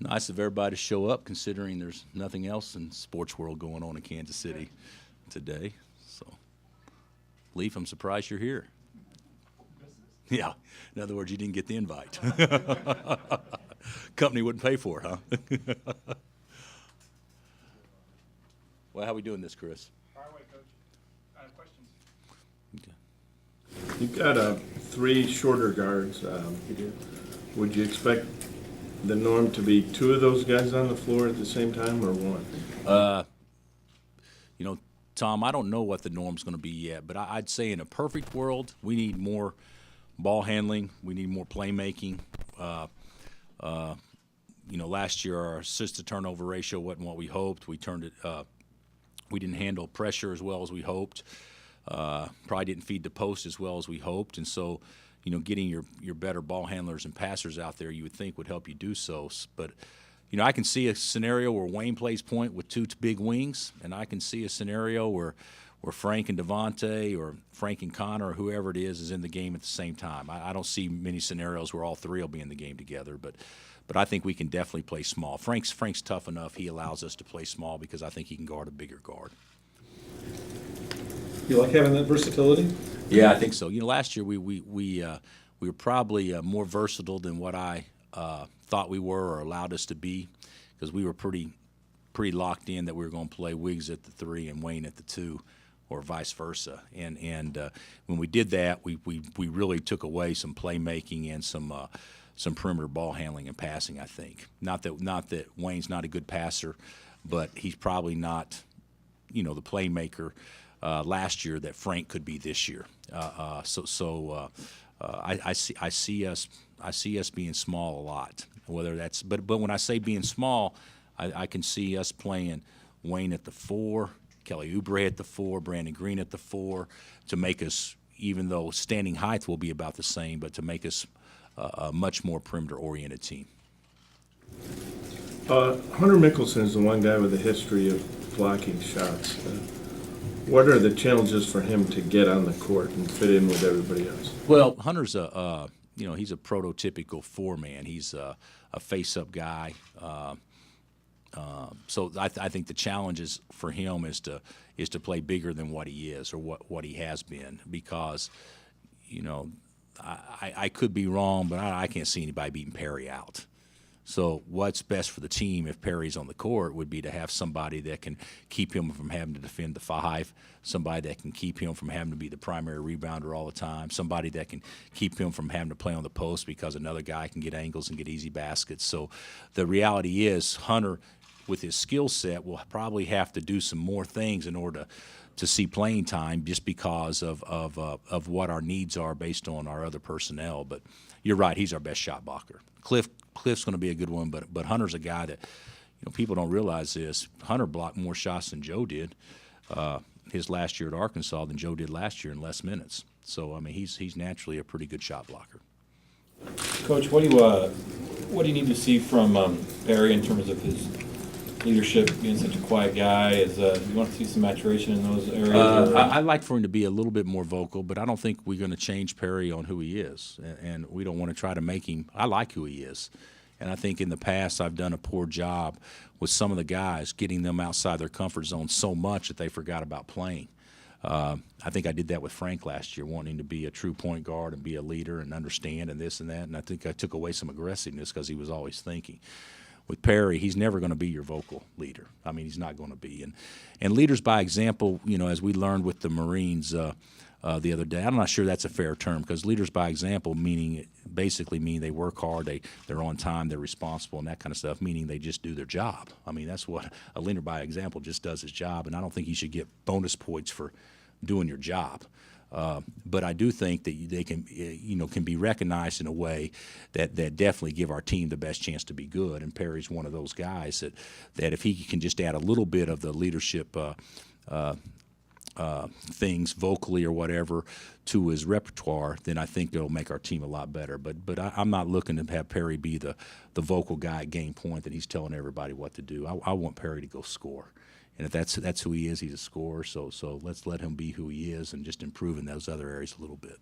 Nice of everybody to show up, considering there's nothing else in sports world going on in Kansas City today. So, Leaf, I'm surprised you're here. Yeah. In other words, you didn't get the invite. Company wouldn't pay for it, huh? Well, how we doing this, Chris? Fire away, Coach. Questions? Okay. You've got three shorter guards. Would you expect the norm to be two of those guys on the floor at the same time, or one? You know, Tom, I don't know what the norm's going to be yet, but I'd say in a perfect world, we need more ball handling. We need more playmaking. Last year our assist to turnover ratio wasn't what we hoped. We turned it. We didn't handle pressure as well as we hoped. Probably didn't feed the post as well as we hoped, and so, getting your better ball handlers and passers out there, you would think would help you do so. But, I can see a scenario where Wayne plays point with two big wings, and I can see a scenario where Frank and Devontae or Frank and Connor or whoever it is in the game at the same time. I don't see many scenarios where all three will be in the game together, but I think we can definitely play small. Frank's tough enough. He allows us to play small because I think he can guard a bigger guard. You like having that versatility? Yeah, I think so. Last year we were probably more versatile than what I thought we were or allowed us to be, because we were pretty locked in that we were going to play Wiggs at the 3 and Wayne at the 2, or vice versa. And when we did that, we really took away some playmaking and some perimeter ball handling and passing, I think. Not that Wayne's not a good passer, but he's probably not, the playmaker last year that Frank could be this year. I see us being small a lot. Whether that's but when I say being small, I can see us playing Wayne at the 4, Kelly Oubre at the 4, Brandon Green at the 4, to make us, even though standing height will be about the same, but to make us a much more perimeter-oriented team. Hunter Mickelson is the one guy with a history of blocking shots. What are the challenges for him to get on the court and fit in with everybody else? Well, Hunter's he's a prototypical 4-man. He's a face-up guy. So I think the challenge is for him is to play bigger than what he is or what he has been, because, I could be wrong, but I can't see anybody beating Perry out. So what's best for the team if Perry's on the court would be to have somebody that can keep him from having to defend the 5, somebody that can keep him from having to be the primary rebounder all the time, somebody that can keep him from having to play on the post because another guy can get angles and get easy baskets. So the reality is Hunter, with his skill set, will probably have to do some more things in order to see playing time, just because of what our needs are based on our other personnel. But you're right, he's our best shot blocker. Cliff's going to be a good one, but Hunter's a guy that, people don't realize this. Hunter blocked more shots than Joe did his last year at Arkansas than Joe did last year in less minutes. So he's naturally a pretty good shot blocker. Coach, what do you need to see from Perry in terms of his leadership, being such a quiet guy? You want to see some maturation in those areas? I'd like for him to be a little bit more vocal, but I don't think we're going to change Perry on who he is, and we don't want to try to make him. I like who he is, and I think in the past I've done a poor job with some of the guys, getting them outside their comfort zone so much that they forgot about playing. I think I did that with Frank last year, wanting to be a true point guard and be a leader and understand and this and that, and I think I took away some aggressiveness because he was always thinking. With Perry, he's never going to be your vocal leader. He's not going to be. And leaders by example, as we learned with the Marines the other day, I'm not sure that's a fair term, because leaders by example basically mean they work hard, they're on time, they're responsible, and that kind of stuff, meaning they just do their job. That's what a leader by example just does his job, and I don't think you should get bonus points for doing your job. But I do think that they can be recognized in a way that definitely give our team the best chance to be good. And Perry's one of those guys that if he can just add a little bit of the leadership things vocally or whatever to his repertoire, then I think it'll make our team a lot better. But I'm not looking to have Perry be the vocal guy at game point that he's telling everybody what to do. I want Perry to go score. And if that's who he is, he's a scorer. So let's let him be who he is and just improve in those other areas a little bit.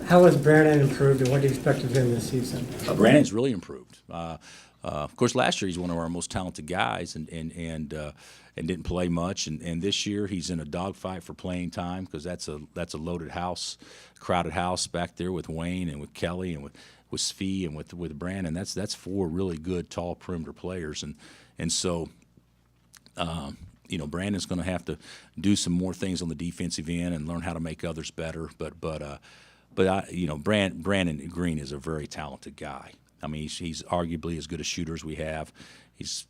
How has Brandon improved, and what do you expect of him this season? Brandon's really improved. Of course, last year he's one of our most talented guys, and didn't play much. And this year he's in a dogfight for playing time because that's a loaded house, crowded house back there with Wayne and with Kelly and with Svi and with Brandon. That's four really good tall perimeter players, and so. Brandon's going to have to do some more things on the defensive end and learn how to make others better. But Brandon Green is a very talented guy. I mean, he's arguably as good a shooter as we have. He's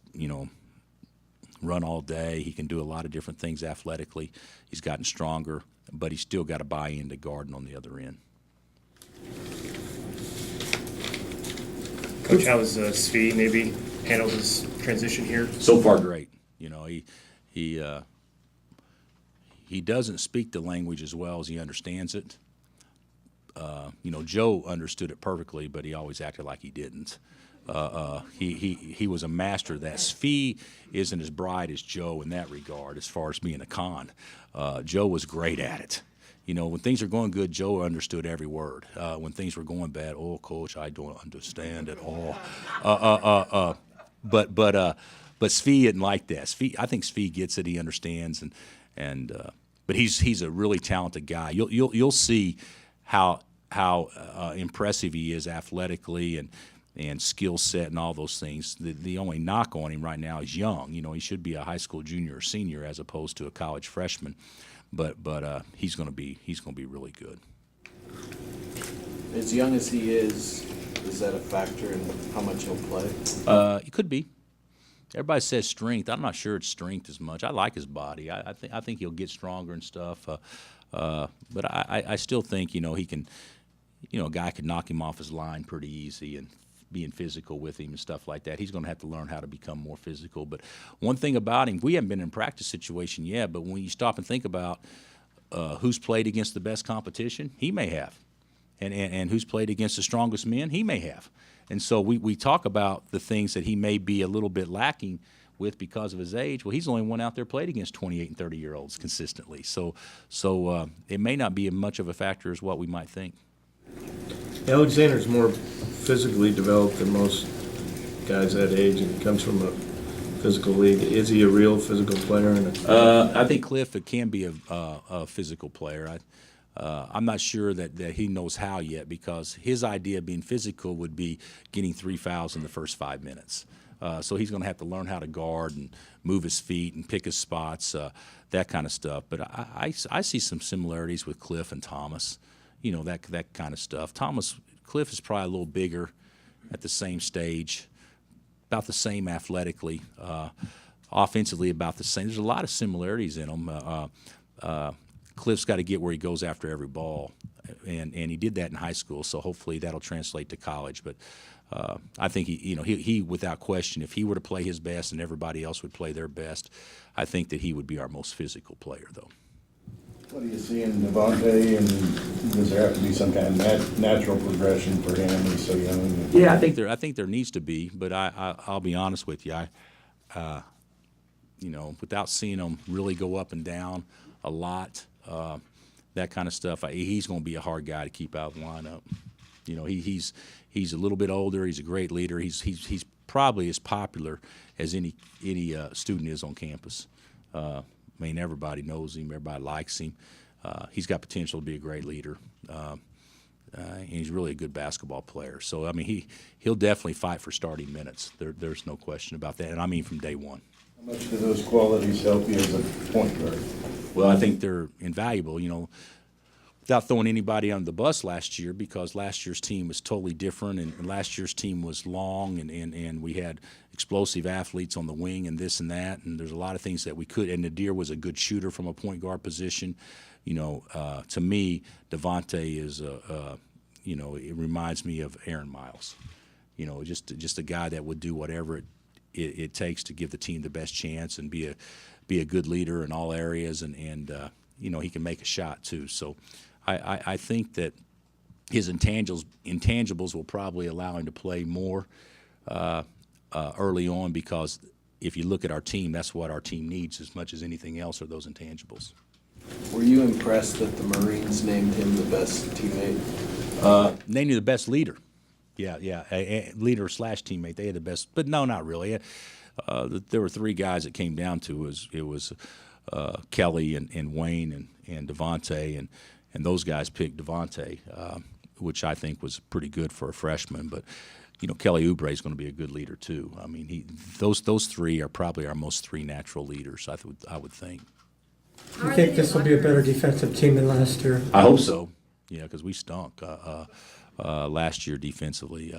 run all day. He can do a lot of different things athletically. He's gotten stronger, but he's still got to buy into Garden on the other end. Coach, how has Svi maybe handled his transition here? So far, great. He doesn't speak the language as well as he understands it. Joe understood it perfectly, but he always acted like he didn't. He was a master of that. Svi isn't as bright as Joe in that regard as far as being a con. Joe was great at it. When things are going good, Joe understood every word. When things were going bad, oh, Coach, I don't understand at all. But Svi isn't like that. I think Svi gets it. He understands, but he's a really talented guy. You'll see how impressive he is athletically and skill set and all those things. The only knock on him right now is young. He should be a high school junior or senior as opposed to a college freshman. But he's going to be really good. As young as he is that a factor in how much he'll play? It could be. Everybody says strength. I'm not sure it's strength as much. I like his body. I think he'll get stronger and stuff. But I still think he can. A guy could knock him off his line pretty easy, and being physical with him and stuff like that. He's going to have to learn how to become more physical. But one thing about him, we haven't been in a practice situation yet, but when you stop and think about who's played against the best competition, he may have. And who's played against the strongest men, he may have. And so we talk about the things that he may be a little bit lacking with because of his age. Well, he's the only one out there played against 28 and 30-year-olds consistently. So it may not be as much of a factor as what we might think. Alexander's more physically developed than most guys that age, and comes from a physical league. Is he a real physical player? I think Cliff can be a physical player. I'm not sure that he knows how yet, because his idea of being physical would be getting 3 fouls in the first 5 minutes. So he's going to have to learn how to guard and move his feet and pick his spots, that kind of stuff. But I see some similarities with Cliff and Thomas, that kind of stuff. Cliff is probably a little bigger at the same stage, about the same athletically, offensively about the same. There's a lot of similarities in them. Cliff's got to get where he goes after every ball, and he did that in high school. So hopefully that'll translate to college. But I think he without question, if he were to play his best and everybody else would play their best, I think that he would be our most physical player, though. What do you see in Devontae, and does there have to be some kind of natural progression for him? He's so young. Yeah, I think there needs to be, but I'll be honest with you, without seeing him really go up and down a lot, that kind of stuff, he's going to be a hard guy to keep out of the lineup. He's a little bit older. He's a great leader. He's probably as popular as any student is on campus. Everybody knows him. Everybody likes him. He's got potential to be a great leader. And he's really a good basketball player. So, he'll definitely fight for starting minutes. There's no question about that, and from day one. How much do those qualities help you as a point guard? Well, I think they're invaluable, without throwing anybody under the bus last year, because last year's team was totally different, and last year's team was long, and we had explosive athletes on the wing and this and that, and there's a lot of things that we could, and Nadir was a good shooter from a point guard position. To me, Devontae is, it reminds me of Aaron Miles. Just a guy that would do whatever it takes to give the team the best chance and be a good leader in all areas, and he can make a shot too. So I think that his intangibles will probably allow him to play more early on, because if you look at our team, that's what our team needs as much as anything else, are those intangibles. Were you impressed that the Marines named him the best teammate? Named you the best leader. Yeah, leader / teammate. They had the best, but no, not really. There were three guys it came down to. It was Kelly and Wayne and Devontae, and those guys picked Devontae, which I think was pretty good for a freshman. But Kelly Oubre is going to be a good leader too. I mean, those three are probably our most three natural leaders. I would think. You think this will be a better defensive team than last year? I hope so. Yeah, because we stunk last year defensively.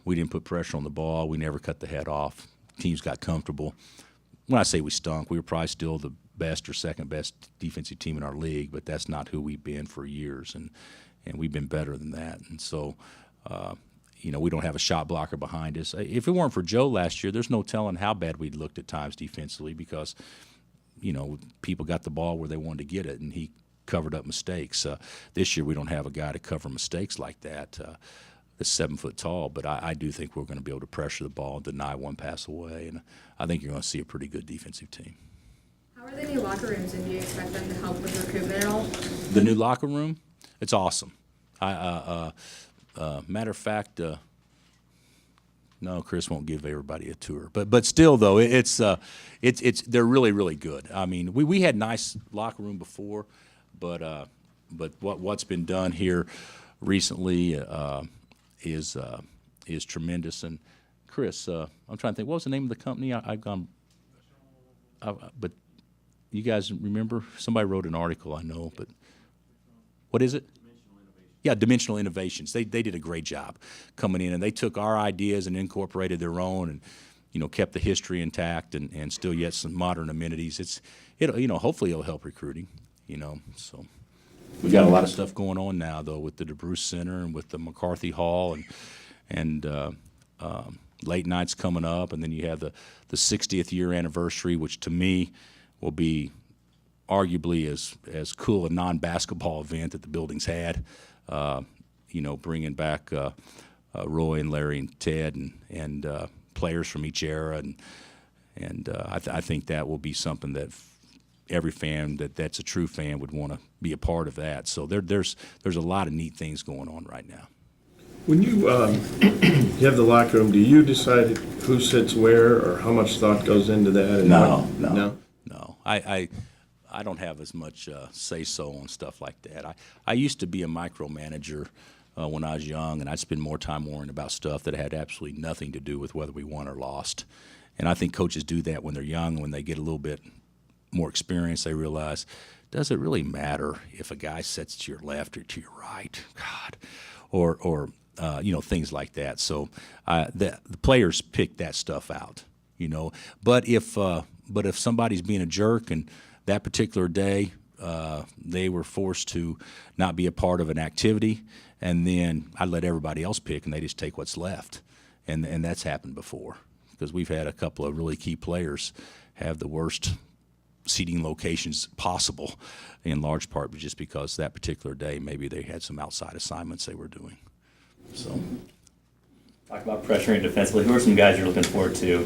We didn't put pressure on the ball. We never cut the head off. Teams got comfortable. When I say we stunk, we were probably still the best or second best defensive team in our league, but that's not who we've been for years, and we've been better than that. And so, we don't have a shot blocker behind us. If it weren't for Joe last year, there's no telling how bad we'd looked at times defensively because, people got the ball where they wanted to get it, and he covered up mistakes. This year we don't have a guy to cover mistakes like that. That's 7 foot tall, but I do think we're going to be able to pressure the ball and deny one pass away, and I think you're going to see a pretty good defensive team. How are the new locker rooms, and do you expect them to help with recruitment at all? The new locker room, it's awesome. Matter of fact, no, Chris won't give everybody a tour, but still though, it's they're really really good. I mean, we had nice locker room before, but what's been done here recently is tremendous. And Chris, I'm trying to think, what was the name of the company? But you guys remember? Somebody wrote an article, I know, but what is it? Yeah, Dimensional Innovations. They did a great job coming in, and they took our ideas and incorporated their own, and kept the history intact, and still yet some modern amenities. Hopefully it'll help recruiting. So we got a lot of stuff going on now though with the DeBruce Center and with the McCarthy Hall and late nights coming up, and then you have the 60th year anniversary, which to me will be arguably as cool a non-basketball event that the building's had. Bringing back Roy and Larry and Ted and players from each era, and I think that will be something that every fan that's a true fan would want to be a part of that. So there's a lot of neat things going on right now. When you you have the locker room, do you decide who sits where or how much thought goes into that? And No. I don't have as much say-so on stuff like that. I used to be a micromanager when I was young, and I'd spend more time worrying about stuff that had absolutely nothing to do with whether we won or lost. And I think coaches do that when they're young. When they get a little bit more experience, they realize, does it really matter if a guy sits to your left or to your right? God. Or things like that. So the players pick that stuff out, But if somebody's being a jerk and that particular day they were forced to not be a part of an activity, and then I let everybody else pick, and they just take what's left, and that's happened before because we've had a couple of really key players have the worst seating locations possible, in large part just because that particular day maybe they had some outside assignments they were doing. So. Talk about pressuring defensively. Who are some guys you're looking forward to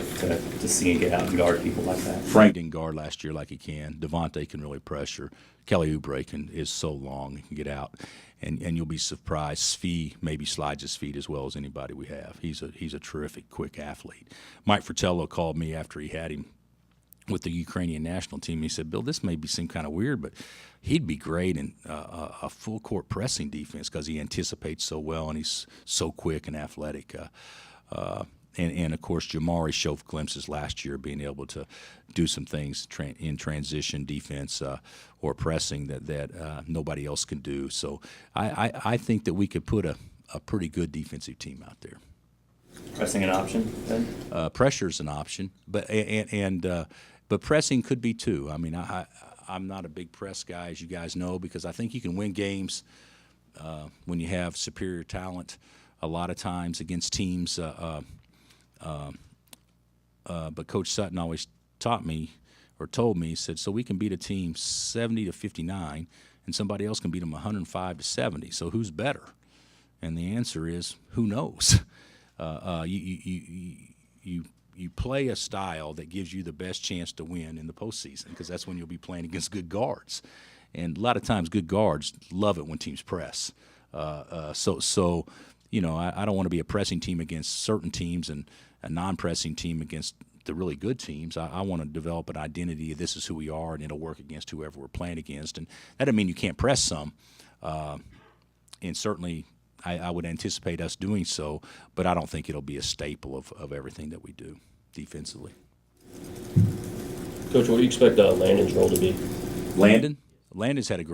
seeing get out and guard people like that? Frank didn't guard last year like he can. Devontae can really pressure. Kelly Oubre is so long, he can get out. And you'll be surprised. Svi maybe slides his feet as well as anybody we have. He's a terrific, quick athlete. Mike Fratello called me after he had him with the Ukrainian national team. He said, Bill, this may seem kind of weird, but he'd be great in a full court pressing defense because he anticipates so well and he's so quick and athletic. And of course, Jamari showed glimpses last year being able to do some things in transition defense or pressing that nobody else can do. So I think that we could put a pretty good defensive team out there. Pressing an option then? Pressure's an option, but but pressing could be too. I mean, I'm not a big press guy, as you guys know, because I think you can win games when you have superior talent a lot of times against teams. But Coach Sutton always taught me or told me, he said, so we can beat a team 70-59 and somebody else can beat them 105-70. So who's better? And the answer is, who knows? you play a style that gives you the best chance to win in the postseason, because that's when you'll be playing against good guards. And a lot of times good guards love it when teams press. So you know, I don't want to be a pressing team against certain teams and a non-pressing team against the really good teams. I want to develop an identity. This is who we are, and it'll work against whoever we're playing against. And that doesn't mean you can't press some. And certainly I would anticipate us doing so, but I don't think it'll be a staple of everything that we do defensively. Coach, what do you expect Landon's role to be? Landon's had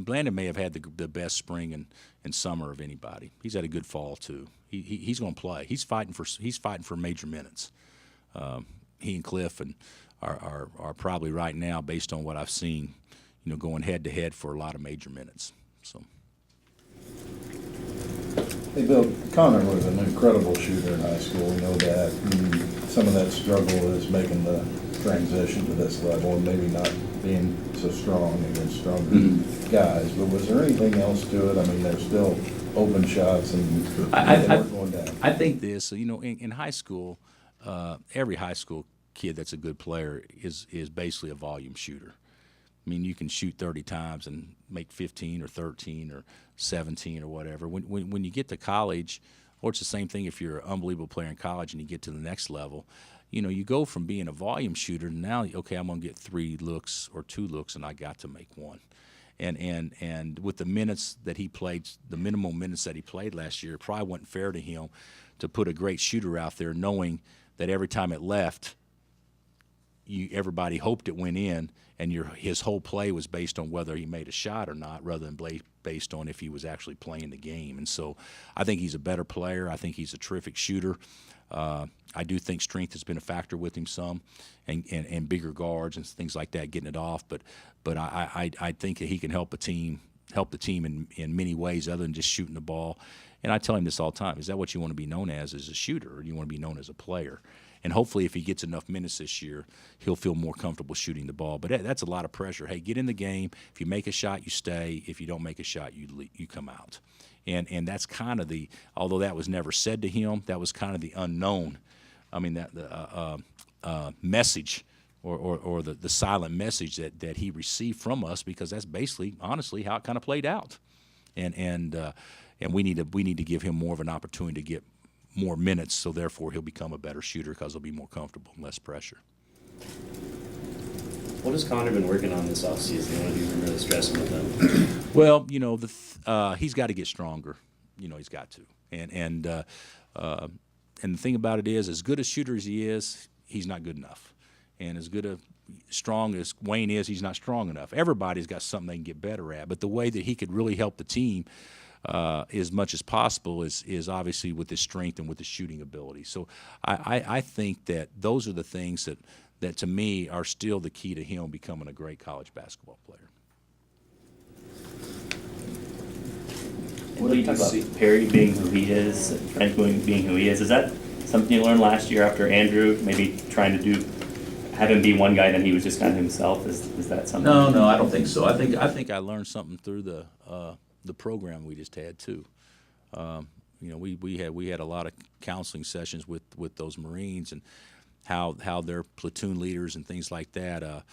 Landon may have had the best spring and summer of anybody. He's had a good fall too. He's going to play. He's fighting for major minutes. He and Cliff are probably right now, based on what I've seen, you know, going head to head for a lot of major minutes. So. Hey, Bill, Connor was an incredible shooter in high school, we know that. And some of that struggle is making the transition to this level and maybe not being so strong against stronger guys. But was there anything else to it? I mean, there's still open shots and they weren't going down. I think this, you know, in high school, every high school kid that's a good player is basically a volume shooter. I mean, you can shoot 30 times and make 15 or 13 or 17 or whatever. When you get to college, or it's the same thing if you're an unbelievable player in college and you get to the next level, you know, you go from being a volume shooter to now, okay, I'm going to get 3 looks or 2 looks, and I got to make 1. And with the minutes that he played, the minimum minutes that he played last year, it probably wasn't fair to him to put a great shooter out there knowing that every time it left, everybody hoped it went in, and his whole play was based on whether he made a shot or not, rather than based on if he was actually playing the game. And so I think he's a better player. I think he's a terrific shooter. I do think strength has been a factor with him some, and bigger guards and things like that, getting it off. But I think that he can help the team in many ways other than just shooting the ball. And I tell him this all the time: is that what you want to be known as a shooter, or do you want to be known as a player? And hopefully if he gets enough minutes this year, he'll feel more comfortable shooting the ball. But that's a lot of pressure. Hey, get in the game. If you make a shot, you stay. If you don't make a shot, you come out. And that's kind of although that was never said to him, that was kind of the unknown. I mean, that the message or the silent message that he received from us, because that's basically, honestly, how it kind of played out. And we need to give him more of an opportunity to get more minutes, so therefore he'll become a better shooter because he'll be more comfortable and less pressure. What has Connor been working on this offseason? What have you been really stressing with him? Well, you know, he's got to get stronger. You know, he's got to. And the thing about it is, as good a shooter as he is, he's not good enough. And as strong as Wayne is, he's not strong enough. Everybody's got something they can get better at. But the way that he could really help the team as much as possible is obviously with his strength and with his shooting ability. So I think that those are the things that to me are still the key to him becoming a great college basketball player. What do you talk about Perry being who he is, Frank being who he is? Is that something you learned last year after Andrew, maybe trying to have him be one guy, then he was just kind of himself? Is that something? No, I don't think so. I think I learned something through the program we just had too. You know, we had a lot of counseling sessions with those Marines, and how their platoon leaders and things like that,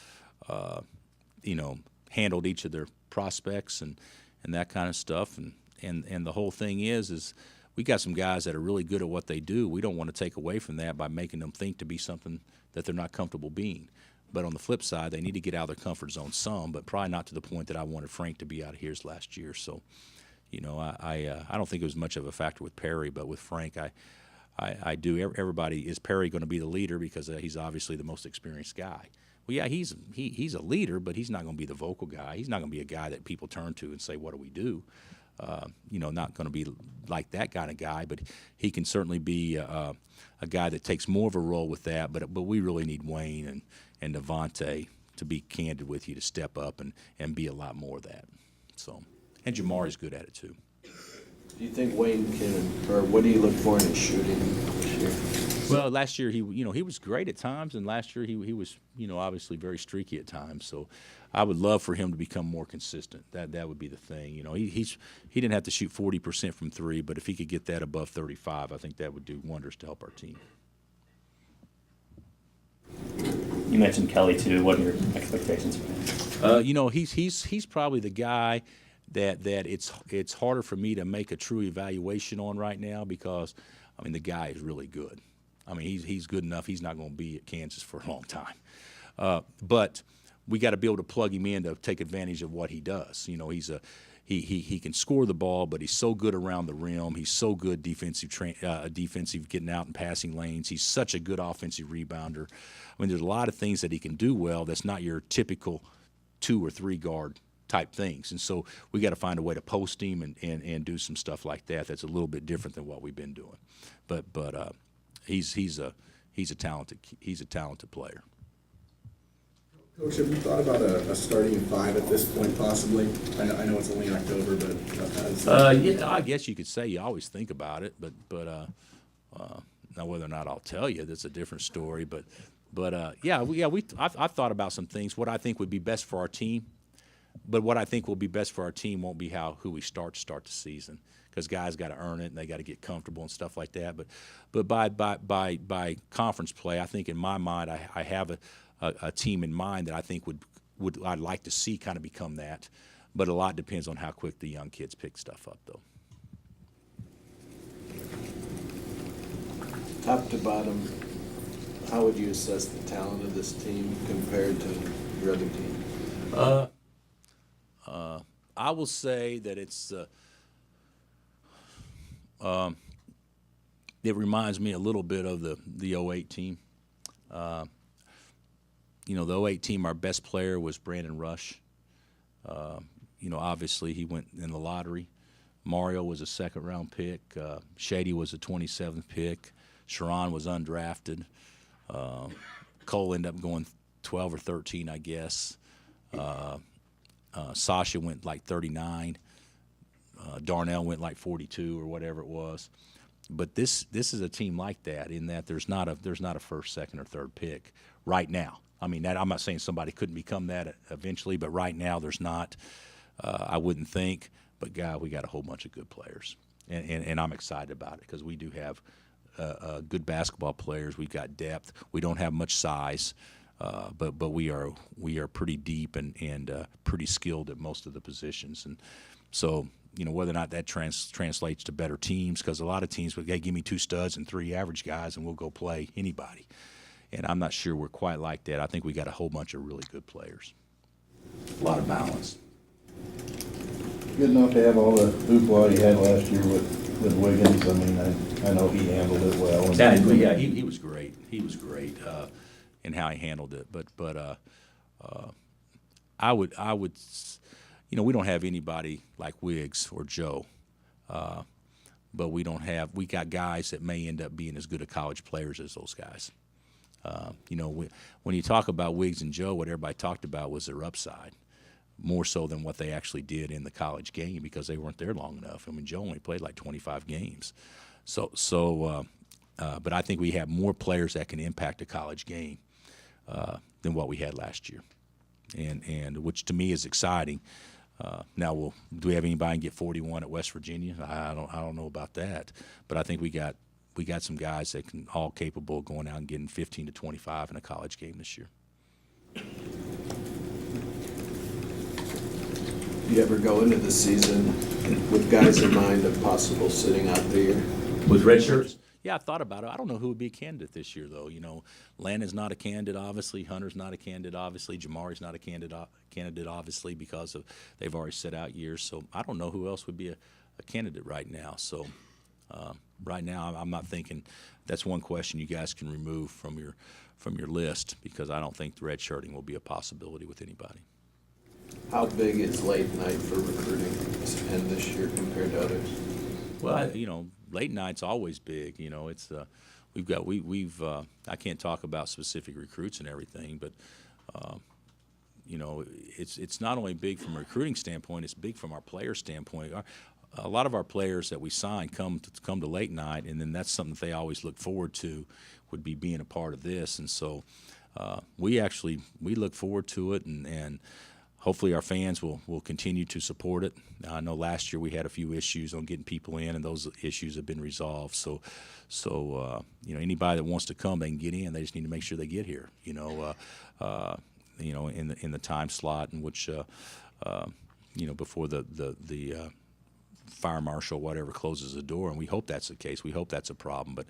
you know, handled each of their prospects and that kind of stuff. And the whole thing is we got some guys that are really good at what they do. We don't want to take away from that by making them think to be something that they're not comfortable being. But on the flip side, they need to get out of their comfort zone some, but probably not to the point that I wanted Frank to be out of his last year. So, you know, I don't think it was much of a factor with Perry, but with Frank, I do. Everybody, is Perry going to be the leader because he's obviously the most experienced guy? Well, yeah, he's a leader, but he's not going to be the vocal guy. He's not going to be a guy that people turn to and say, "What do we do?" You know, not going to be like that kind of guy, but he can certainly be a guy that takes more of a role with that. But we really need Wayne and Devontae, to be candid with you, to step up and be a lot more of that. So, and Jamari's good at it too. Do you think Wayne or what do you look for in his shooting this year? Well, last year he was great at times, and last year he was, you know, obviously very streaky at times. So I would love for him to become more consistent. That would be the thing. You know, he didn't have to shoot 40% from 3, but if he could get that above 35, I think that would do wonders to help our team. You mentioned Kelly too. What are your expectations for him? You know, he's probably the guy that it's harder for me to make a true evaluation on right now because, I mean, the guy is really good. I mean, he's good enough. He's not going to be at Kansas for a long time. But we got to be able to plug him in to take advantage of what he does. You know, he can score the ball, but he's so good around the rim. He's so good defensive getting out and passing lanes. He's such a good offensive rebounder. I mean, there's a lot of things that he can do well that's not your typical 2 or 3 guard type things. And so we got to find a way to post him and do some stuff like that that's a little bit different than what we've been doing. But he's a talented player. Coach, have you thought about a starting 5 at this point, possibly? I know it's only October, but Yeah, I guess you could say you always think about it, but now whether or not I'll tell you, that's a different story. But I've thought about some things. What I think would be best for our team, but what I think will be best for our team won't be who we start the season, because guys got to earn it and they got to get comfortable and stuff like that. But by conference play, I think in my mind I have a team in mind that I think I'd like to see kind of become that. But a lot depends on how quick the young kids pick stuff up, though. Top to bottom, how would you assess the talent of this team compared to your other team? I will say that it's it reminds me a little bit of the 08 team. You know, the 08 team, our best player was Brandon Rush. You know, obviously he went in the lottery. Mario was a second-round pick. Shady was a 27th pick. Sharon was undrafted. Cole ended up going 12 or 13, I guess. Sasha went like 39. Darnell went like 42 or whatever it was. But this is a team like that in that there's not a first, second, or third pick right now. I mean, I'm not saying somebody couldn't become that eventually, but right now there's not. I wouldn't think. But, God, we got a whole bunch of good players. And I'm excited about it because we do have good basketball players. We've got depth. We don't have much size, but we are pretty deep and pretty skilled at most of the positions. And so, you know, whether or not that translates to better teams, because a lot of teams would give me 2 studs and 3 average guys and we'll go play anybody. And I'm not sure we're quite like that. I think we got a whole bunch of really good players. A lot of balance. Good enough to have all the hoopla he had last year with Wiggins. I mean, I know he handled it well. Exactly. Yeah, he was great. He was great in how he handled it. But I would, you know, we don't have anybody like Wiggs or Joe, but we got guys that may end up being as good a college players as those guys. You know, when you talk about Wiggs and Joe, what everybody talked about was their upside, more so than what they actually did in the college game because they weren't there long enough. I mean, Joe only played like 25 games. But I think we have more players that can impact a college game than what we had last year, and which to me is exciting. Now, do we have anybody can get 41 at West Virginia? I don't know about that, but I think we got some guys that can all capable of going out and getting 15 to 25 in a college game this year. You ever go into the season with guys in mind of possible sitting out the year? With red shirts? Yeah, I thought about it. I don't know who would be a candidate this year, though. You know, Landon's not a candidate, obviously. Hunter's not a candidate, obviously. Jamari's not a candidate, obviously, because they've already set out years. So I don't know who else would be a candidate right now. So right now, I'm not thinking. That's one question you guys can remove from your list because I don't think the red shirting will be a possibility with anybody. How big is late night for recruiting and this year compared to others? Well, you know, late night's always big. You know, it's we've I can't talk about specific recruits and everything, but you know, it's not only big from a recruiting standpoint; it's big from our player standpoint. A lot of our players that we sign come to late night, and then that's something that they always look forward to, would be being a part of this, and so we look forward to it, and hopefully our fans will continue to support it. I know last year we had a few issues on getting people in, and those issues have been resolved. So anybody that wants to come, they can get in. They just need to make sure they get here. In the time slot in which before the fire marshal or whatever closes the door, and we hope that's the case. We hope that's a problem, but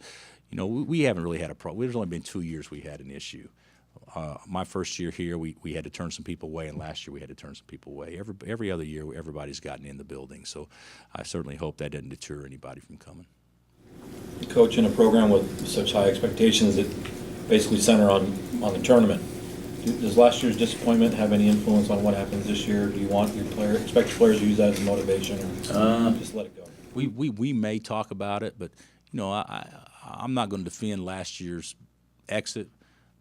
we haven't really had a problem. There's only been 2 years we had an issue. My first year here, we had to turn some people away, and last year we had to turn some people away. Every other year, everybody's gotten in the building, so I certainly hope that doesn't deter anybody from coming. Coach, in a program with such high expectations that basically center on the tournament, does last year's disappointment have any influence on what happens this year? Do you want expect your players to use that as motivation, or just let it go? We may talk about it, but I'm not going to defend last year's exit.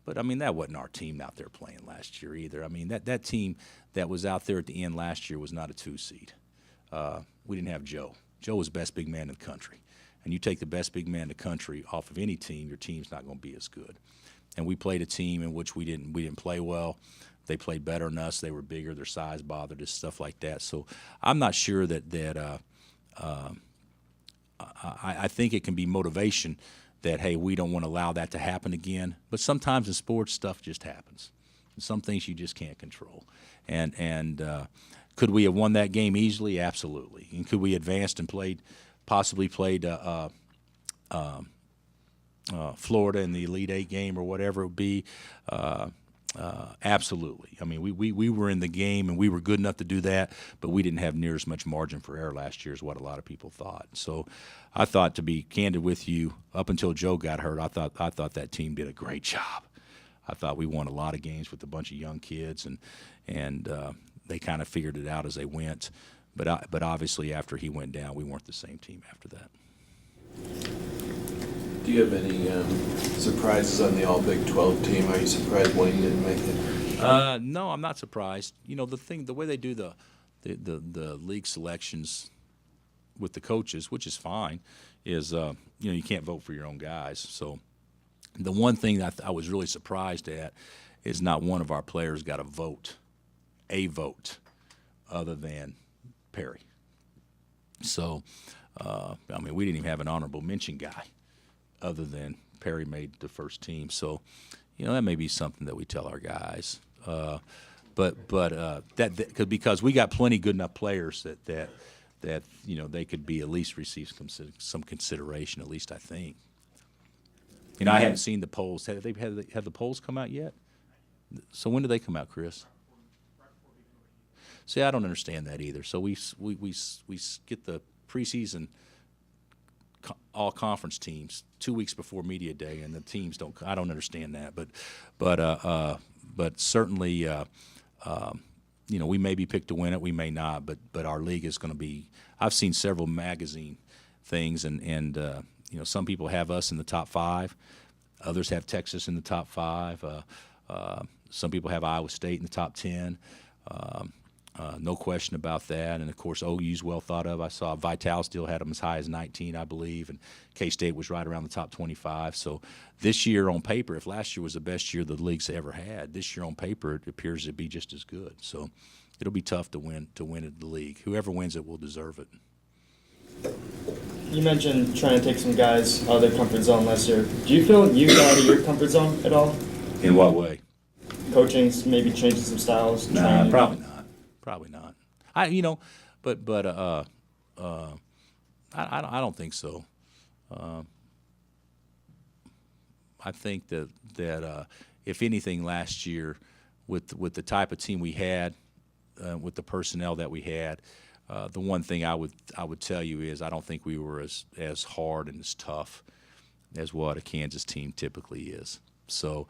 But, I mean, that wasn't our team out there playing last year either. I mean, that team that was out there at the end last year was not a 2 seed. We didn't have Joe. Joe was the best big man in the country. And you take the best big man in the country off of any team, your team's not going to be as good. And we played a team in which we didn't play well. They played better than us. They were bigger. Their size bothered us, stuff like that. So I'm not sure that I think it can be motivation that, hey, we don't want to allow that to happen again. But sometimes in sports, stuff just happens. And some things you just can't control. And could we have won that game easily? Absolutely. And could we advanced and possibly played Florida in the Elite Eight game or whatever it would be? Absolutely. I mean, we were in the game and we were good enough to do that, but we didn't have near as much margin for error last year as what a lot of people thought. So I thought, to be candid with you, up until Joe got hurt, I thought that team did a great job. I thought we won a lot of games with a bunch of young kids, and they kind of figured it out as they went. But obviously after he went down, we weren't the same team after that. Do you have any surprises on the All Big 12 team? Are you surprised Wayne didn't make it? No, I'm not surprised. The way they do the league selections with the coaches, which is fine, is you can't vote for your own guys. So the one thing that I was really surprised at is not one of our players got a vote, other than Perry. So we didn't even have an honorable mention guy, other than Perry made the first team. So, that may be something that we tell our guys. Because we got plenty good enough players that they could be at least receive some consideration, at least I think. I haven't seen the polls. Have the polls come out yet? So when do they come out, Chris? See, I don't understand that either. So we get the preseason all conference teams 2 weeks before media day, and the teams don't. I don't understand that, but certainly, we may be picked to win it, we may not, but our league is going to be. I've seen several magazine things, and some people have us in the top 5, others have Texas in the top 5. Some people have Iowa State in the top 10. No question about that. And, of course, OU's well thought of. I saw Vital still had them as high as 19, I believe, and K-State was right around the top 25. So this year on paper, if last year was the best year the league's ever had, this year on paper it appears to be just as good. So it'll be tough to win the league. Whoever wins it will deserve it. You mentioned trying to take some guys out of their comfort zone last year. Do you feel you got out of your comfort zone at all? In what way? Coaching, maybe changing some styles? Nah, probably not. Probably not. I don't think so. I think that if anything, last year, with the type of team we had, with the personnel that we had, the one thing I would tell you is I don't think we were as hard and as tough as what a Kansas team typically is. So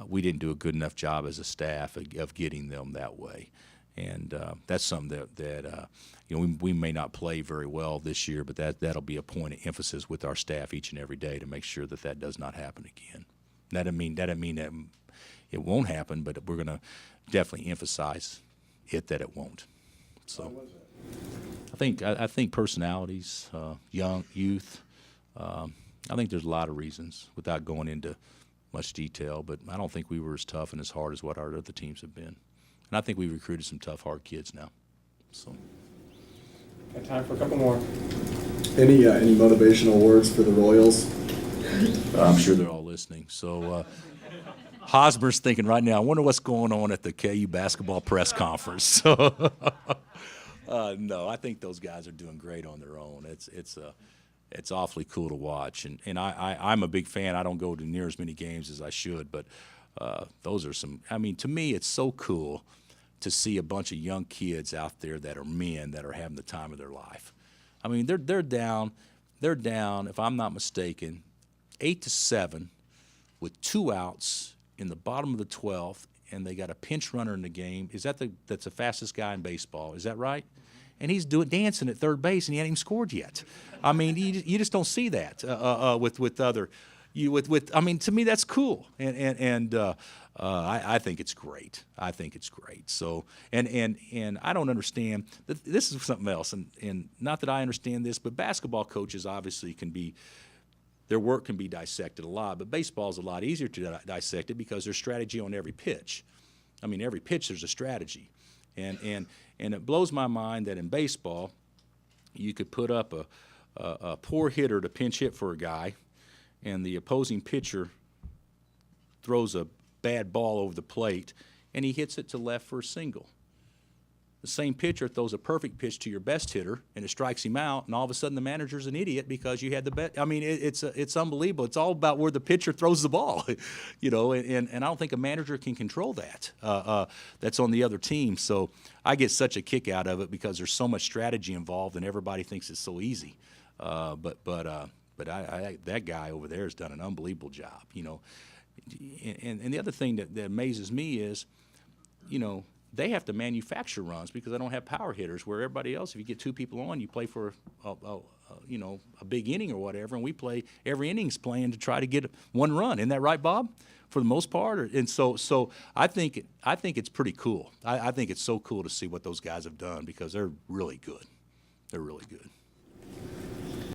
we didn't do a good enough job as a staff of getting them that way. And that's something that we may not play very well this year, but that'll be a point of emphasis with our staff each and every day to make sure that does not happen again. That doesn't mean that it won't happen, but we're going to definitely emphasize that it won't. So I think personalities, youth. I think there's a lot of reasons without going into much detail, but I don't think we were as tough and as hard as what our other teams have been. And I think we recruited some tough, hard kids now. So Got time for a couple more. Any motivational words for the Royals? I'm sure they're all listening. So Hosmer's thinking right now, I wonder what's going on at the KU basketball press conference. So no, I think those guys are doing great on their own. It's awfully cool to watch, and I'm a big fan. I don't go to near as many games as I should, but those are some. I mean, to me, it's so cool to see a bunch of young kids out there that are men that are having the time of their life. I mean, they're down, if I'm not mistaken, 8-7 with 2 outs in the bottom of the 12th, and they got a pinch runner in the game. That's the fastest guy in baseball? Is that right? And he's dancing at third base, and he hadn't even scored yet. I mean, you just don't see that with other. I mean, to me, that's cool, and I think it's great. I think it's great. So, and I don't understand. This is something else, and not that I understand this, but basketball coaches obviously their work can be dissected a lot, but baseball is a lot easier to dissect it because there's strategy on every pitch. I mean, every pitch there's a strategy, and it blows my mind that in baseball, you could put up a poor hitter to pinch hit for a guy, and the opposing pitcher throws a bad ball over the plate, and he hits it to left for a single. The same pitcher throws a perfect pitch to your best hitter, and it strikes him out, and all of a sudden the manager's an idiot because you had the bet. I mean, it's unbelievable. It's all about where the pitcher throws the ball, and I don't think a manager can control that. That's on the other team. So I get such a kick out of it because there's so much strategy involved, and everybody thinks it's so easy. But that guy over there has done an unbelievable job, And the other thing that amazes me is, they have to manufacture runs because they don't have power hitters. Where everybody else, if you get 2 people on, you play for a big inning or whatever, and we play every inning's playing to try to get 1 run. Isn't that right, Bob? For the most part, and so I think it's pretty cool. I think it's so cool to see what those guys have done because they're really good. They're really good.